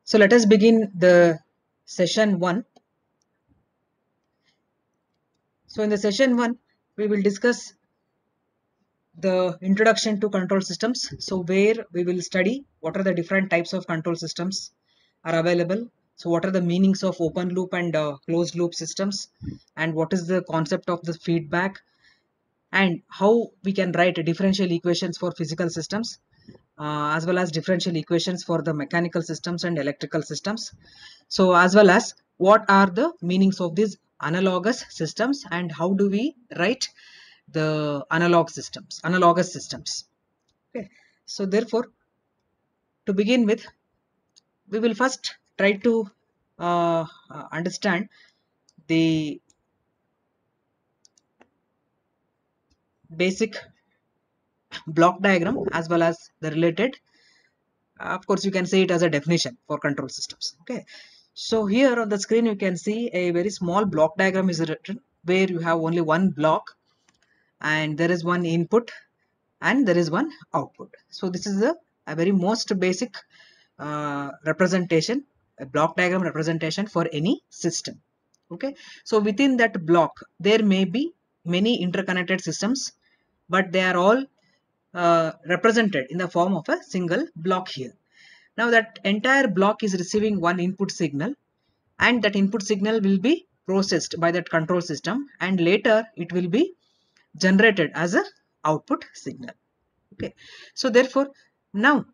So let us begin the session 1. So in the session 1, we will discuss the introduction to control systems. So where we will study what are the different types of control systems are available. So what are the meanings of open loop and closed loop systems, and what is the concept of the feedback, and how we can write differential equations for physical systems, as well as differential equations for the mechanical systems and electrical systems. So as well as what are the meanings of these analogous systems, and how do we write the analogous systems. Okay, so therefore, to begin with, we will first try to understand the basic block diagram as well as the related. Of course, you can say it as a definition for control systems. Okay, so here on the screen you can see a very small block diagram is written, where you have only one block and there is one input and there is one output. So this is a very most basic representation, a block diagram representation for any system. Okay, so within that block there may be many interconnected systems, but they are all represented in the form of a single block here. Now that entire block is receiving one input signal, and that input signal will be processed by that control system, and later it will be generated as a output signal. Okay, so therefore now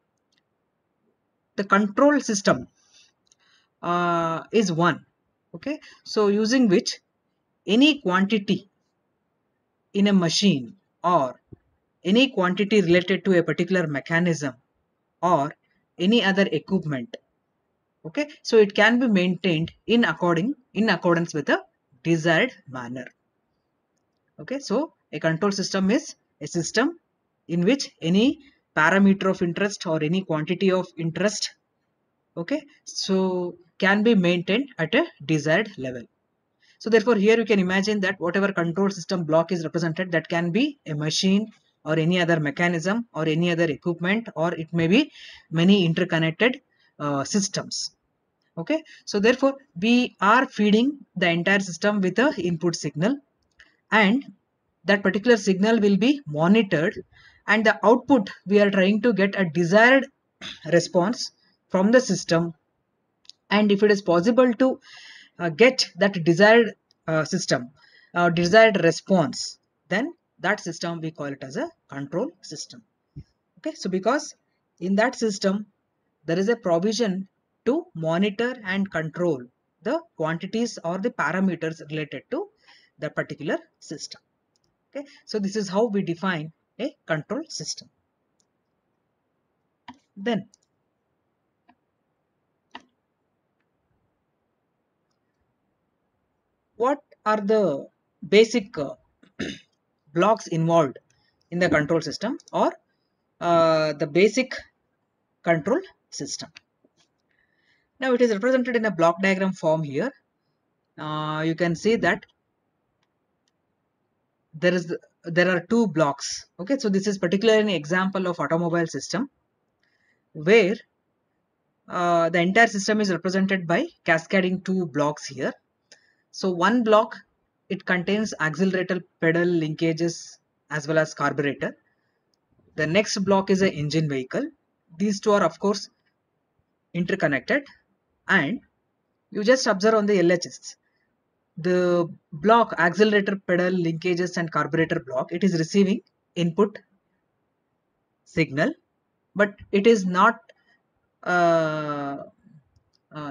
the control system is one. Okay, so using which any quantity in a machine, or any quantity related to a particular mechanism or any other equipment, okay, so it can be maintained in accordance with a desired manner. Okay, so a control system is a system in which any parameter of interest or any quantity of interest, okay, so can be maintained at a desired level. So therefore here you can imagine that whatever control system block is represented, that can be a machine or any other mechanism or any other equipment, or it may be many interconnected systems. Okay, so therefore we are feeding the entire system with a input signal, and that particular signal will be monitored, and the output we are trying to get a desired response from the system. And if it is possible to get that desired desired response, then that system we call it as a control system. Okay, so because in that system there is a provision to monitor and control the quantities or the parameters related to the particular system. Okay, so this is how we define a control system. Then what are the basic blocks involved in the control system, or the basic control system? Now it is represented in a block diagram form here. You can see that there are two blocks. Okay, so this is particularly an example of automobile system, where the entire system is represented by cascading two blocks here. So one block, it contains accelerator pedal linkages as well as carburetor. The next block is an engine vehicle. These two are of course interconnected, and you just observe on the LHS, the block accelerator pedal linkages and carburetor block, it is receiving input signal, but it is not uh,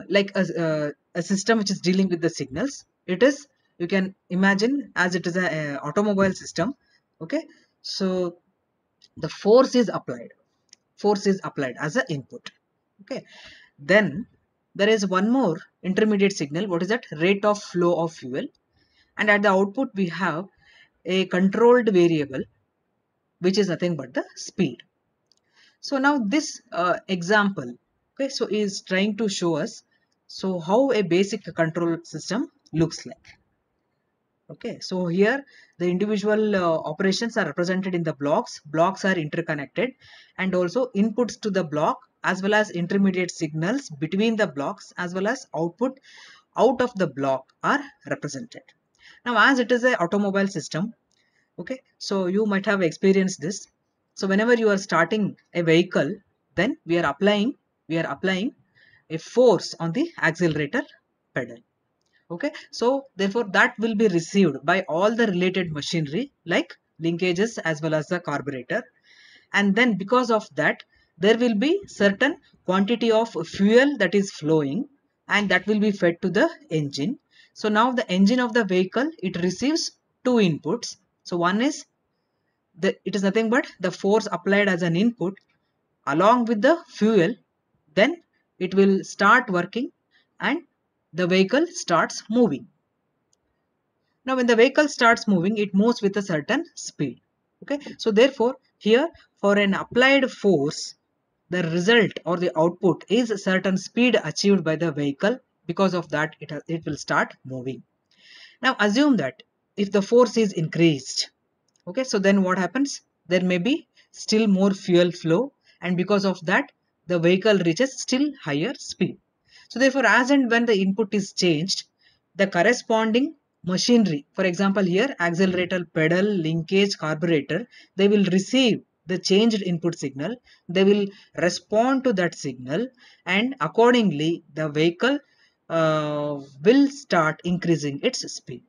like a system which is dealing with the signals. It is, you can imagine as it is a automobile system. Okay, so the force is applied as an input. Okay, then there is one more intermediate signal. What is that? Rate of flow of fuel. And at the output we have a controlled variable, which is nothing but the speed. So now this example, okay, so is trying to show us so how a basic control system looks like. Okay, so here the individual operations are represented in the blocks. Blocks are interconnected, and also inputs to the block as well as intermediate signals between the blocks as well as output out of the block are represented. Now, as it is a automobile system, okay, so you might have experienced this. So whenever you are starting a vehicle, then we are applying a force on the accelerator pedal. Okay, so therefore that will be received by all the related machinery like linkages as well as the carburetor, and then because of that there will be certain quantity of fuel that is flowing, and that will be fed to the engine. So now the engine of the vehicle, it receives two inputs. So one is it is nothing but the force applied as an input along with the fuel, then it will start working and the vehicle starts moving. Now when the vehicle starts moving, it moves with a certain speed. Okay, so therefore here for an applied force, the result or the output is a certain speed achieved by the vehicle. Because of that, it will start moving. Now assume that if the force is increased, okay, so then what happens? There may be still more fuel flow, and because of that the vehicle reaches still higher speed. So therefore, as and when the input is changed, the corresponding machinery, for example here accelerator pedal, linkage, carburetor, they will receive the changed input signal, they will respond to that signal, and accordingly the vehicle will start increasing its speed.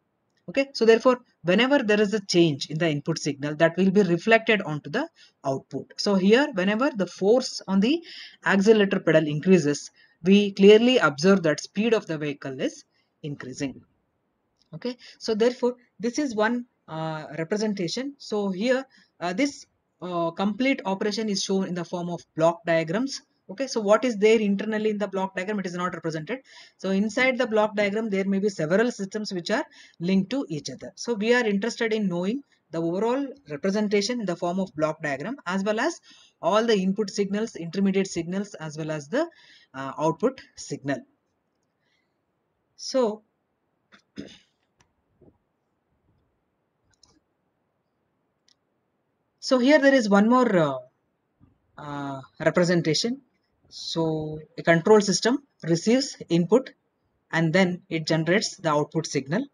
Okay, so therefore whenever there is a change in the input signal, that will be reflected onto the output. So here whenever the force on the accelerator pedal increases, we clearly observe that speed of the vehicle is increasing. Okay, so therefore this is one representation. So here this complete operation is shown in the form of block diagrams. Okay, so what is there internally in the block diagram, it is not represented. So inside the block diagram there may be several systems which are linked to each other. So we are interested in knowing the overall representation in the form of block diagram as well as all the input signals, intermediate signals as well as the output signal. So here there is one more representation. So a control system receives input and then it generates the output signal.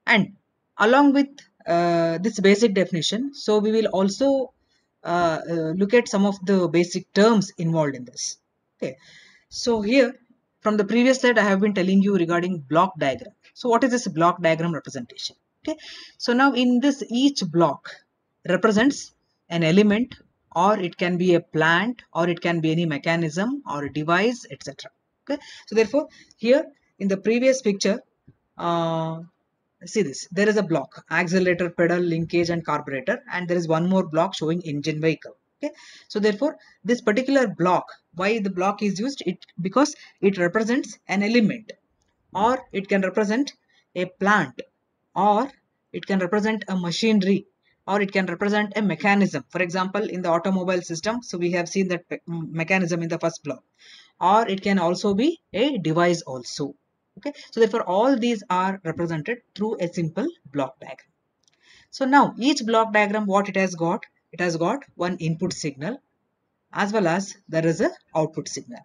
And along with this basic definition, so we will also look at some of the basic terms involved in this. Okay, so here from the previous slide I have been telling you regarding block diagram. So what is this block diagram representation? Okay, so now in this each block represents an element, or it can be a plant, or it can be any mechanism or a device, etc. Okay, so therefore here in the previous picture, uh, see this, there is a block accelerator, pedal, linkage and carburetor, and there is one more block showing engine, vehicle. Okay, so therefore this particular block, why the block is used, it because it represents an element, or it can represent a plant, or it can represent a machinery, or it can represent a mechanism. For example, in the automobile system, so we have seen that mechanism in the first block, or it can also be a device also. Okay, so therefore all these are represented through a simple block diagram. So now each block diagram, what it has got, it has got one input signal as well as there is a output signal.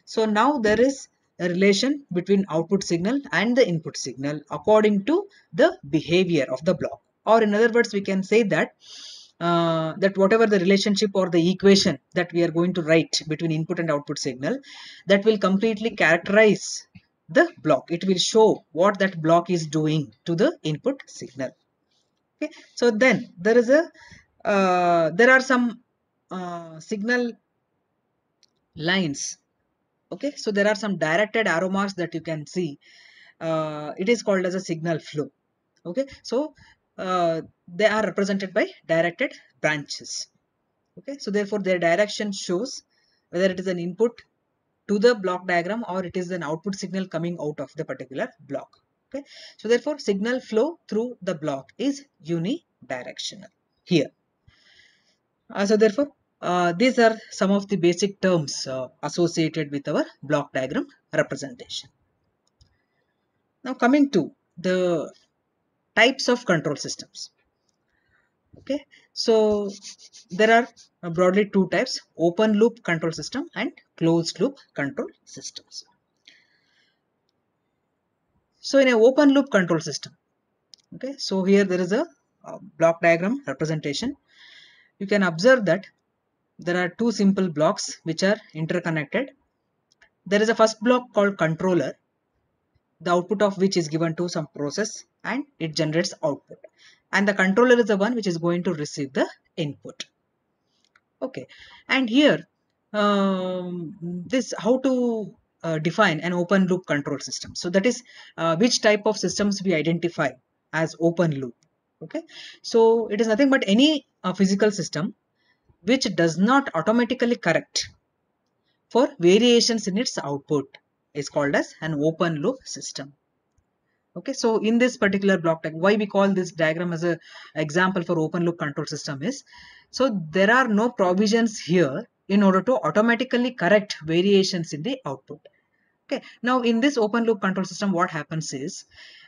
So now there is a relation between output signal and the input signal according to the behavior of the block, or in other words we can say that that whatever the relationship or the equation that we are going to write between input and output signal, that will completely characterize the block. It will show what that block is doing to the input signal. Okay, so then there is a there are some signal lines. Okay, so there are some directed arrow marks that you can see. It is called as a signal flow. Okay, so they are represented by directed branches. Okay, so therefore their direction shows whether it is an input to the block diagram or it is an output signal coming out of the particular block. Okay, so therefore signal flow through the block is unidirectional here. So therefore these are some of the basic terms associated with our block diagram representation. Now coming to the types of control systems. Okay, so there are broadly two types: open loop control system and closed loop control systems. So in a open loop control system, okay, so here there is a block diagram representation. You can observe that there are two simple blocks which are interconnected. There is a first block called controller, the output of which is given to some process and it generates output, and the controller is the one which is going to receive the input. Okay, and here this how to define an open loop control system. So that is which type of systems we identify as open loop. Okay, so it is nothing but any physical system which does not automatically correct for variations in its output is called as an open loop system. Okay, so in this particular block diagram, why we call this diagram as a example for open loop control system is, so there are no provisions here in order to automatically correct variations in the output. Okay, now in this open loop control system, what happens is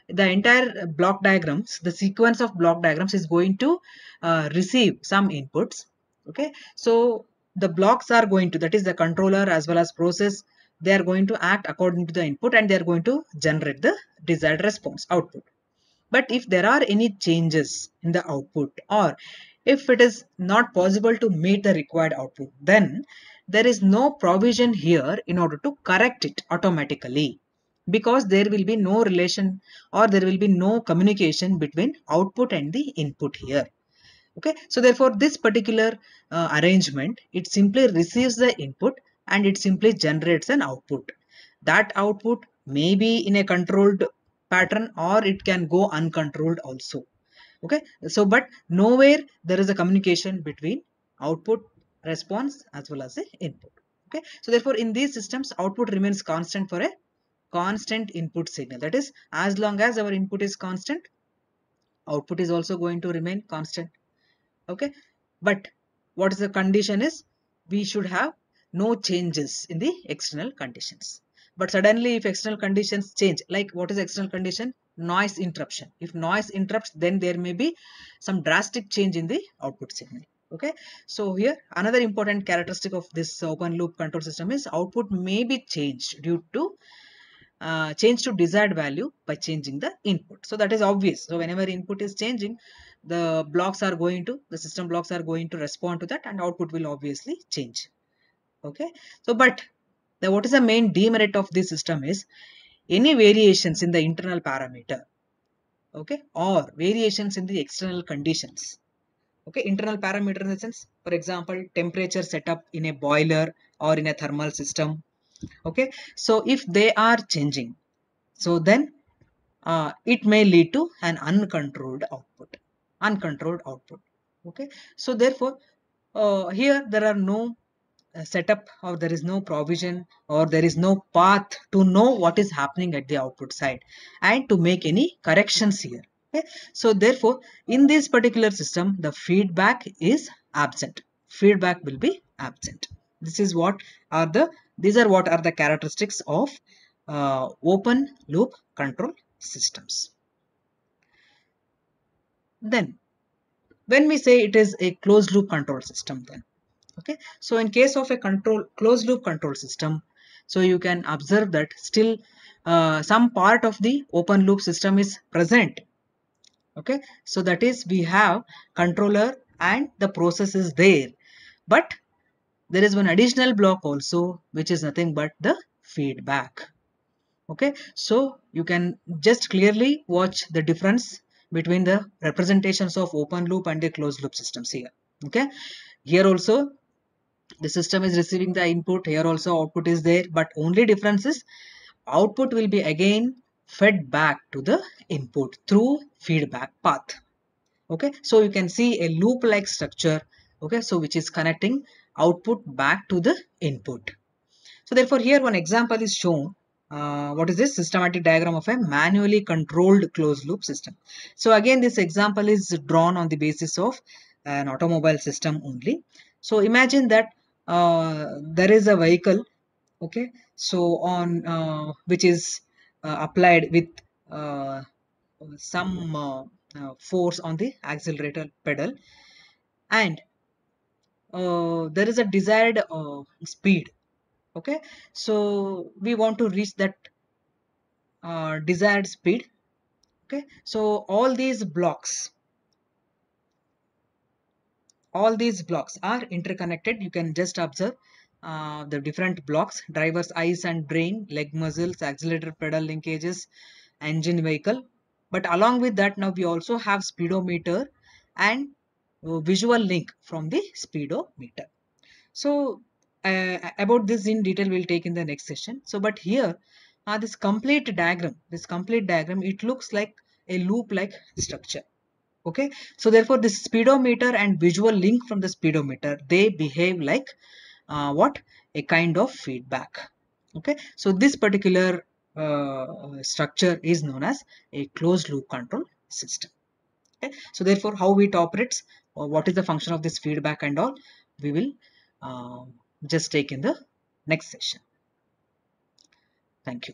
the entire block diagrams, the sequence of block diagrams is going to receive some inputs. Okay, so the blocks are going to, that is the controller as well as process, they are going to act according to the input and they are going to generate the desired response output. But if there are any changes in the output, or if it is not possible to meet the required output, then there is no provision here in order to correct it automatically, because there will be no relation or there will be no communication between output and the input here. Okay, so therefore this particular arrangement, it simply receives the input and it simply generates an output. That output may be in a controlled pattern or it can go uncontrolled also. Okay, so but nowhere there is a communication between output, response as well as the input. Okay, so therefore in these systems output remains constant for a constant input signal. That is, as long as our input is constant, output is also going to remain constant. Okay, but what is the condition is, we should have no changes in the external conditions. But suddenly if external conditions change, like what is external condition? Noise interruption. If noise interrupts, then there may be some drastic change in the output signal. Okay, so here another important characteristic of this open loop control system is output may be changed due to change to desired value by changing the input. So that is obvious. So whenever input is changing, the system blocks are going to respond to that and output will obviously change. Okay, so but what is the main demerit of this system is any variations in the internal parameter, okay, or variations in the external conditions. Okay, internal parameter in the sense, for example, temperature setup in a boiler or in a thermal system. Okay, so if they are changing, so then it may lead to an uncontrolled output. Okay, so therefore here there are no setup, or there is no provision, or there is no path to know what is happening at the output side and to make any corrections here. Okay, so therefore in this particular system the feedback is absent. Feedback will be absent. This is what are the these are what are the characteristics of open loop control systems. Then when we say it is a closed loop control system, then okay, so in case of a closed loop control system, so you can observe that still some part of the open loop system is present. Okay, so that is, we have controller and the process is there, but there is one additional block also which is nothing but the feedback. Okay, so you can just clearly watch the difference between the representations of open loop and the closed loop systems here. Okay, here also the system is receiving the input, here also output is there, but only difference is output will be again fed back to the input through feedback path. Okay, so you can see a loop like structure. Okay, so which is connecting output back to the input. So therefore here one example is shown. What is this systematic diagram of a manually controlled closed loop system? So again this example is drawn on the basis of an automobile system only. So imagine that there is a vehicle, okay, so on which is applied with uh, some force on the accelerator pedal, and there is a desired speed. Okay, so we want to reach that desired speed. Okay, so all these blocks are interconnected. You can just observe the different blocks: driver's eyes and brain, leg muscles, accelerator pedal linkages, engine vehicle. But along with that, now we also have speedometer and visual link from the speedometer. So about this in detail we'll take in the next session. So but here this complete diagram, it looks like a loop like structure. Okay, so therefore this speedometer and visual link from the speedometer, they behave like what, a kind of feedback. Okay, so this particular structure is known as a closed loop control system. Okay, so therefore how it operates, or what is the function of this feedback and all, we will uh, just take in the next session. Thank you.